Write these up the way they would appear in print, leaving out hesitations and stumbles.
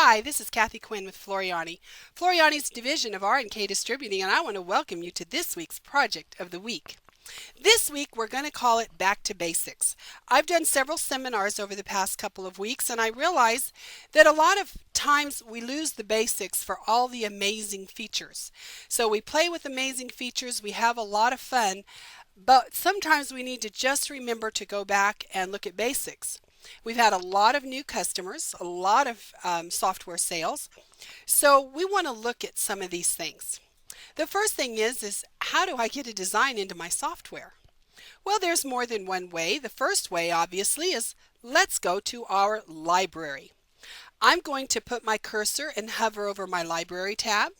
Hi, this is Kathi Quinn with Floriani. Floriani's division of R&K Distributing, and I want to welcome you to this week's Project of the Week. This week we're going to call it Back to Basics. I've done several seminars over the past couple of weeks, and I realize that a lot of times we lose the basics for all the amazing features. So we play with amazing features, we have a lot of fun, but sometimes we need to just remember to go back and look at basics. We've had a lot of new customers, a lot of software sales, so we want to look at some of these things. The first thing is how do I get a design into my software? Well, there's more than one way. The first way, obviously, is let's go to our library. I'm going to put my cursor and hover over my library tab.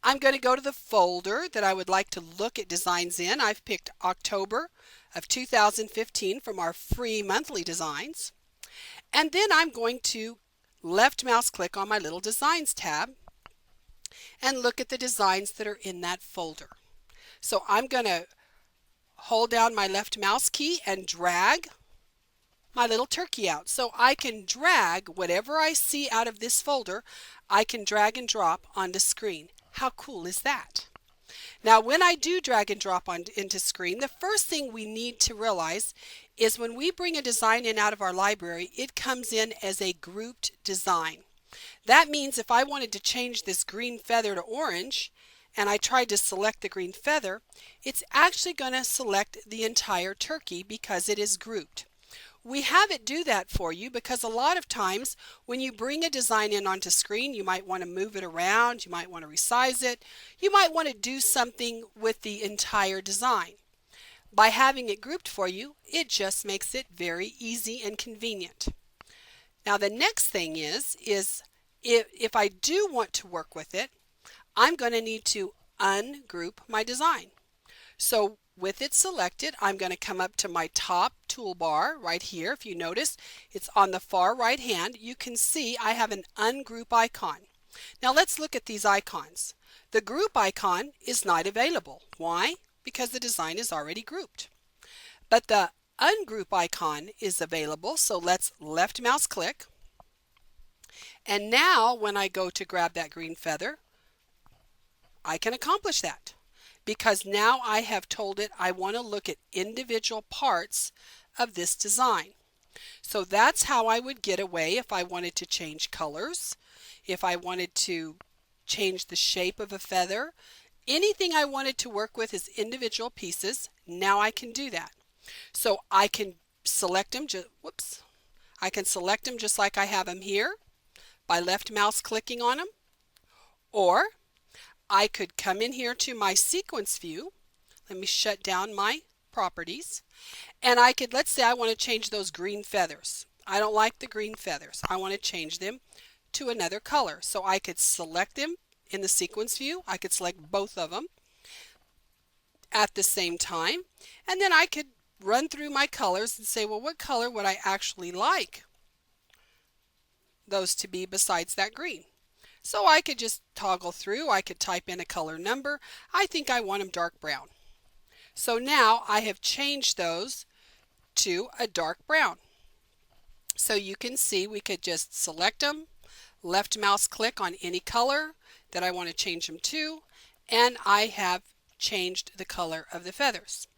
I'm going to go to the folder that I would like to look at designs in. I've picked October of 2015 from our free monthly designs. And then I'm going to left mouse click on my little designs tab and look at the designs that are in that folder. So I'm going to hold down my left mouse key and drag my little turkey out. So I can drag whatever I see out of this folder, I can drag and drop onto screen. How cool is that? Now when I do drag and drop into screen, the first thing we need to realize is when we bring a design in out of our library, it comes in as a grouped design. That means if I wanted to change this green feather to orange and I tried to select the green feather, it's actually going to select the entire turkey because it is grouped. We have it do that for you because a lot of times when you bring a design in onto screen, you might want to move it around, you might want to resize it, you might want to do something with the entire design. By having it grouped for you, it just makes it very easy and convenient. Now the next thing is if I do want to work with it, I'm going to need to ungroup my design. So with it selected, I'm going to come up to my top toolbar right here. If you notice, it's on the far right hand. You can see I have an ungroup icon. Now let's look at these icons. The group icon is not available. Why? Because the design is already grouped. But the ungroup icon is available, so let's left mouse click. And now when I go to grab that green feather, I can accomplish that. Because now I have told it I want to look at individual parts of this design. So that's how I would get away if I wanted to change colors, if I wanted to change the shape of a feather. Anything I wanted to work with as individual pieces, now I can do that. So I can select them, I can select them just like I have them here by left mouse clicking on them, or I could come in here to my sequence view. Let me shut down my properties. And I could, let's say I want to change those green feathers. I don't like the green feathers. I want to change them to another color. So I could select them in the sequence view. I could select both of them at the same time. And then I could run through my colors and say, well, what color would I actually like those to be besides that green? So I could just toggle through, I could type in a color number. I think I want them dark brown. So now I have changed those to a dark brown. So you can see we could just select them, left mouse click on any color that I want to change them to, and I have changed the color of the feathers.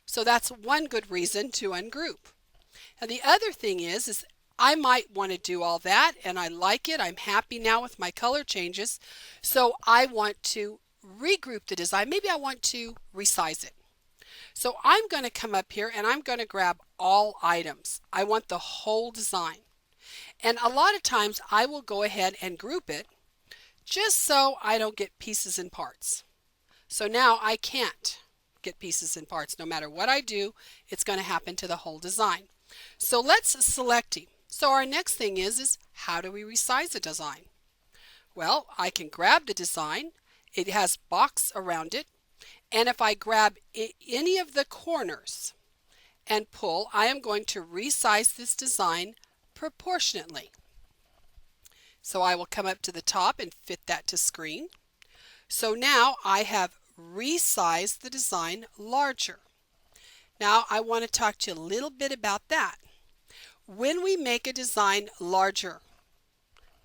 So that's one good reason to ungroup. Now the other thing is I might want to do all that and I like it. I'm happy now with my color changes. So I want to regroup the design. Maybe I want to resize it. So I'm going to come up here and I'm going to grab all items. I want the whole design. And a lot of times I will go ahead and group it just so I don't get pieces and parts. So now I can't get pieces and parts. No matter what I do, it's going to happen to the whole design. So let's select him. So our next thing is how do we resize a design? Well, I can grab the design. It has box around it. And if I grab any of the corners and pull, I am going to resize this design proportionately. So I will come up to the top and fit that to screen. So now I have resized the design larger. Now I want to talk to you a little bit about that. When we make a design larger,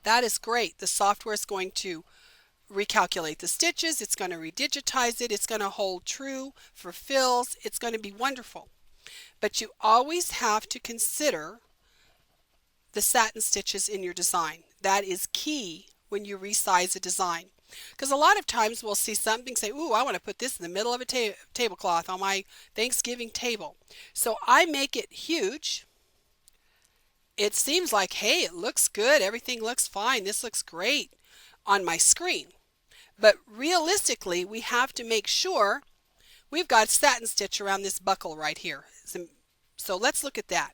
That is great. The software is going to recalculate the stitches, it's going to redigitize it, it's going to hold true for fills, it's going to be wonderful. But you always have to consider the satin stitches in your design. That is key when you resize a design. Because a lot of times we'll see something, say, ooh, I want to put this in the middle of a tablecloth on my Thanksgiving table. So I make it huge. It seems like, hey, it looks good, everything looks fine, this looks great on my screen. But realistically, we have to make sure we've got satin stitch around this buckle right here. So let's look at that.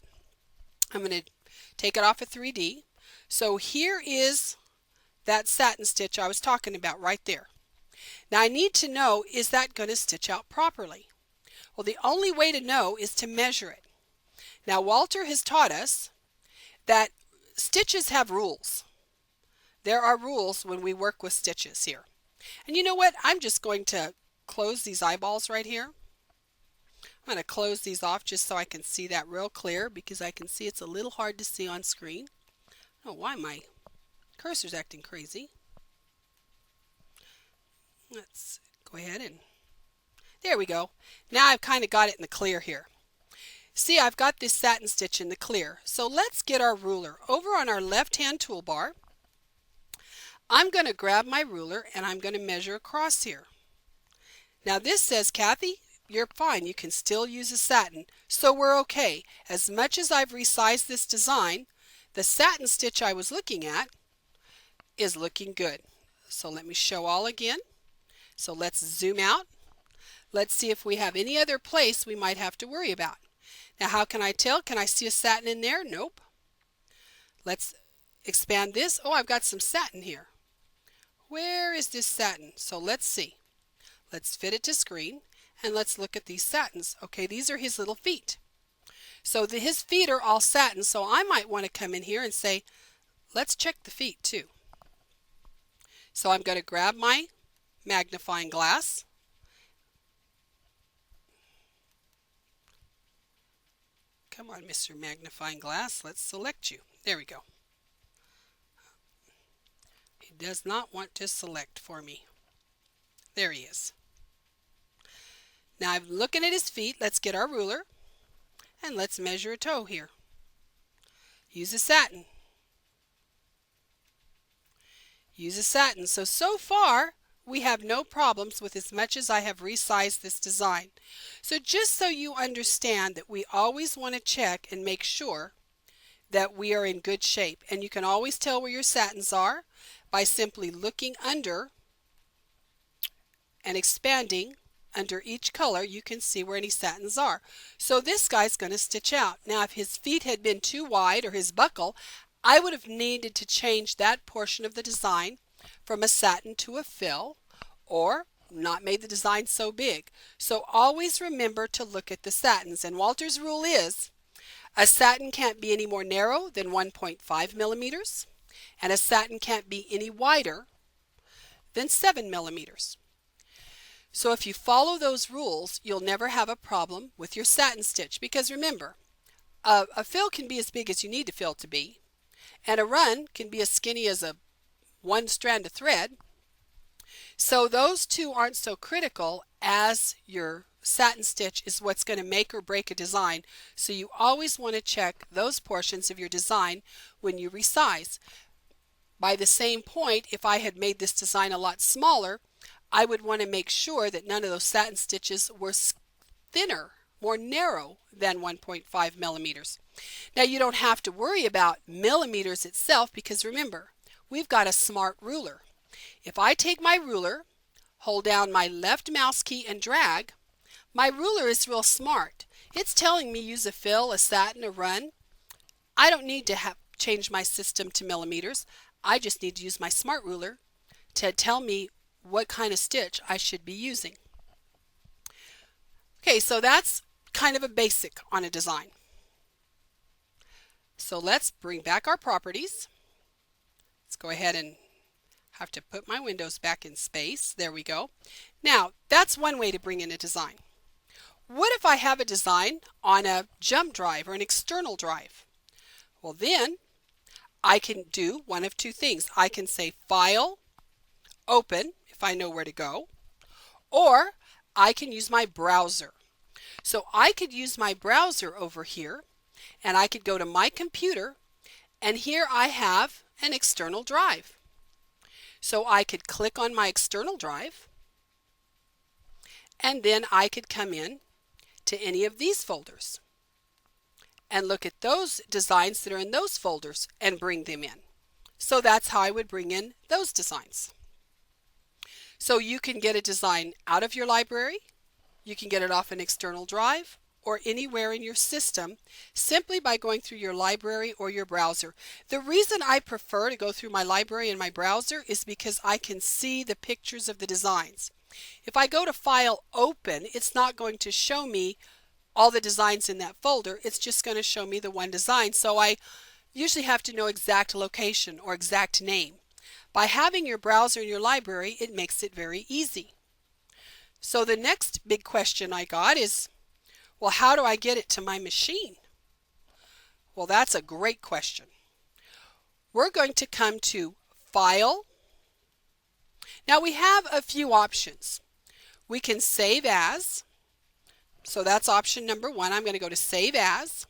I'm going to take it off of 3D. So here is that satin stitch I was talking about right there. Now I need to know, is that going to stitch out properly? Well, the only way to know is to measure it. Now Walter has taught us that stitches have rules. There are rules when we work with stitches here. And you know what? I'm just going to close these eyeballs right here. I'm going to close these off just so I can see that real clear, because I can see it's a little hard to see on screen. I don't know why my cursor's acting crazy. Let's go ahead and there we go. Now I've kind of got it in the clear here. See, I've got this satin stitch in the clear. So let's get our ruler. Over on our left-hand toolbar, I'm going to grab my ruler and I'm going to measure across here. Now this says, Kathy, you're fine. You can still use a satin. So we're okay. As much as I've resized this design, the satin stitch I was looking at is looking good. So let me show all again. So let's zoom out. Let's see if we have any other place we might have to worry about. Now how can I tell? Can I see a satin in there? Nope. Let's expand this. Oh, I've got some satin here. Where is this satin? So let's see. Let's fit it to screen and let's look at these satins. Okay, these are his little feet. So his feet are all satin, so I might want to come in here and say, let's check the feet too. So I'm going to grab my magnifying glass. Come on, Mr. Magnifying Glass, let's select you. There we go. He does not want to select for me. There he is. Now I'm looking at his feet. Let's get our ruler and let's measure a toe here. Use a satin. Use a satin. So far we have no problems with as much as I have resized this design. So just so you understand that we always want to check and make sure that we are in good shape. And you can always tell where your satins are by simply looking under and expanding under each color. You can see where any satins are. So this guy's going to stitch out. Now if his feet had been too wide, or his buckle, I would have needed to change that portion of the design from a satin to a fill, or not made the design so big. So always remember to look at the satins. And Walter's rule is a satin can't be any more narrow than 1.5 millimeters, and a satin can't be any wider than 7 millimeters. So if you follow those rules, you'll never have a problem with your satin stitch, because remember, a fill can be as big as you need the fill to be, and a run can be as skinny as one strand of thread. So those two aren't so critical as your satin stitch is what's going to make or break a design. So you always want to check those portions of your design when you resize. By the same point, if I had made this design a lot smaller, I would want to make sure that none of those satin stitches were thinner, more narrow than 1.5 millimeters. Now you don't have to worry about millimeters itself, because remember, we've got a smart ruler. If I take my ruler, hold down my left mouse key and drag, my ruler is real smart. It's telling me use a fill, a satin, a run. I don't need to change my system to millimeters. I just need to use my smart ruler to tell me what kind of stitch I should be using. Okay, so that's kind of a basic on a design. So let's bring back our properties. Let's go ahead and have to put my windows back in space. There we go. Now, that's one way to bring in a design. What if I have a design on a jump drive or an external drive? Well, then I can do one of two things. I can say File, Open, if I know where to go, or I can use my browser. So I could use my browser over here, and I could go to my computer, and here I have an external drive. So I could click on my external drive, and then I could come in to any of these folders and look at those designs that are in those folders and bring them in. So that's how I would bring in those designs. So you can get a design out of your library, you can get it off an external drive, or anywhere in your system simply by going through your library or your browser. The reason I prefer to go through my library and my browser is because I can see the pictures of the designs. If I go to File, Open, it's not going to show me all the designs in that folder. It's just going to show me the one design. So I usually have to know exact location or exact name. By having your browser in your library, it makes it very easy. So the next big question I got is, well, how do I get it to my machine? Well, that's a great question. We're going to come to File. Now we have a few options. We can save as. So that's option number one. I'm going to go to Save As.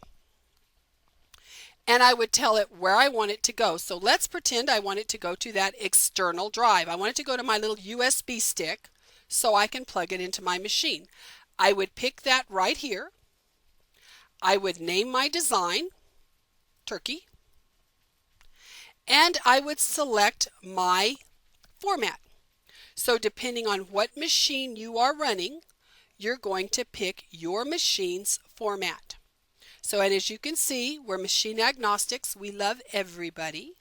And I would tell it where I want it to go. So let's pretend I want it to go to that external drive. I want it to go to my little USB stick so I can plug it into my machine. I would pick that right here. I would name my design, Turkey, and I would select my format. So depending on what machine you are running, you're going to pick your machine's format. So, and as you can see, we're machine agnostics. We love everybody.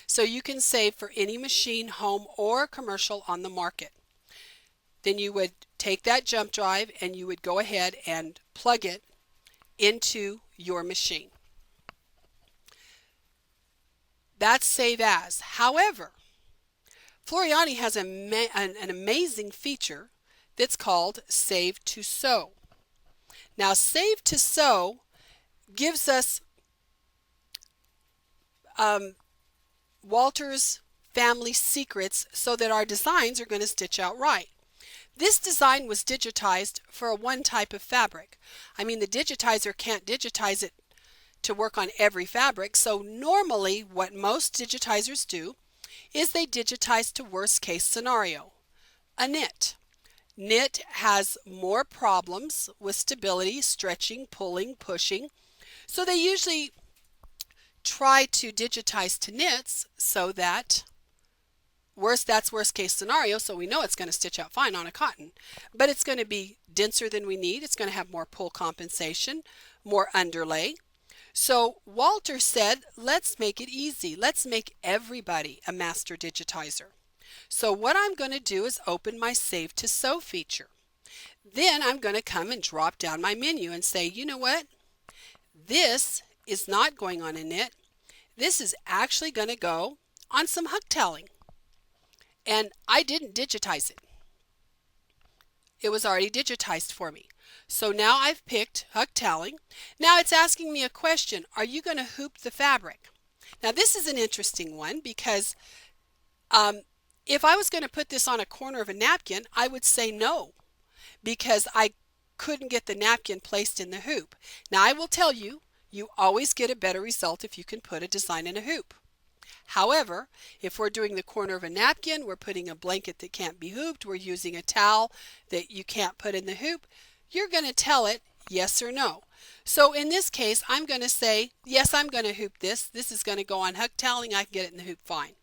So you can save for any machine, home or commercial on the market. Then you would take that jump drive and you would go ahead and plug it into your machine. That's Save As. However, Floriani has an amazing feature that's called Save to Sew. Now, Save to Sew gives us Walter's family secrets so that our designs are going to stitch out right. This design was digitized for one type of fabric. I mean, the digitizer can't digitize it to work on every fabric, so normally what most digitizers do is they digitize to worst case scenario, a knit. Knit has more problems with stability, stretching, pulling, pushing, so they usually try to digitize to knits so that that's worst case scenario, so we know it's going to stitch out fine on a cotton. But it's going to be denser than we need. It's going to have more pull compensation, more underlay. So Walter said, let's make it easy. Let's make everybody a master digitizer. So what I'm going to do is open my Save to Sew feature. Then I'm going to come and drop down my menu and say, you know what? This is not going on a knit. This is actually going to go on some hucktelling. And I didn't digitize it. It was already digitized for me. So now I've picked hucktelling. Now it's asking me a question. Are you going to hoop the fabric? Now this is an interesting one because if I was going to put this on a corner of a napkin, I would say no, because I couldn't get the napkin placed in the hoop. Now I will tell you, you always get a better result if you can put a design in a hoop. However, if we're doing the corner of a napkin, we're putting a blanket that can't be hooped, we're using a towel that you can't put in the hoop, you're going to tell it yes or no. So in this case, I'm going to say, yes, I'm going to hoop this. This is going to go on hucktelling. I can get it in the hoop fine.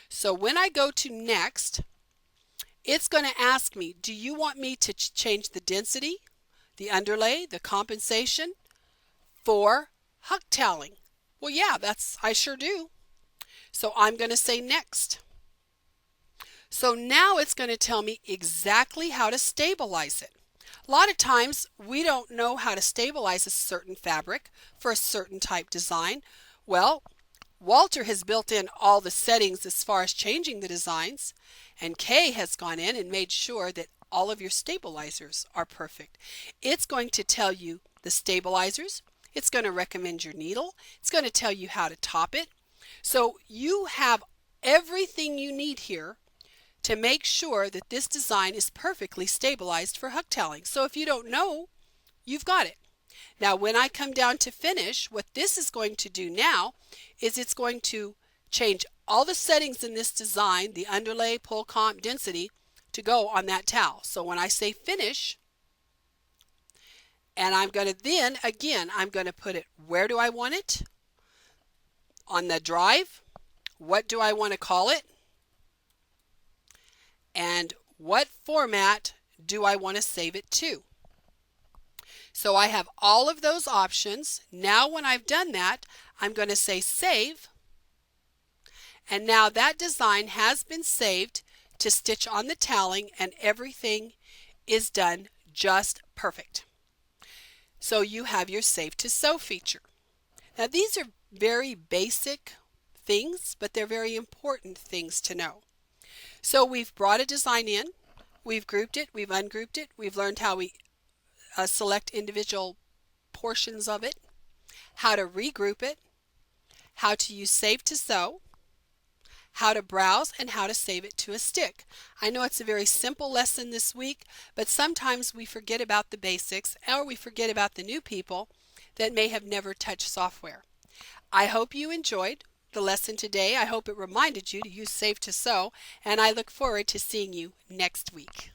So when I go to next, it's going to ask me, do you want me to change the density, the underlay, the compensation for hucktelling? Well, yeah, I sure do. So I'm going to say next. So now it's going to tell me exactly how to stabilize it. A lot of times we don't know how to stabilize a certain fabric for a certain type design. Well, Walter has built in all the settings as far as changing the designs, and Kay has gone in and made sure that all of your stabilizers are perfect. It's going to tell you the stabilizers. It's going to recommend your needle. It's going to tell you how to top it. So you have everything you need here to make sure that this design is perfectly stabilized for hooktailing. So if you don't know, you've got it. Now when I come down to finish, what this is going to do now is it's going to change all the settings in this design, the underlay, pull, comp, density, to go on that towel. So when I say finish, and I'm going to then, again, I'm going to put it, where do I want it? On the drive. What do I want to call it? And what format do I want to save it to? So I have all of those options. Now when I've done that, I'm going to say save. And now that design has been saved to stitch on the toweling, and everything is done just perfect. So you have your Save to Sew feature. Now these are very basic things, but they're very important things to know. So we've brought a design in, we've grouped it, we've ungrouped it, we've learned how we select individual portions of it, how to regroup it, how to use Save to Sew, how to browse, and how to save it to a stick. I know it's a very simple lesson this week, but sometimes we forget about the basics, or we forget about the new people that may have never touched software. I hope you enjoyed the lesson today. I hope it reminded you to use Save to Sew, and I look forward to seeing you next week.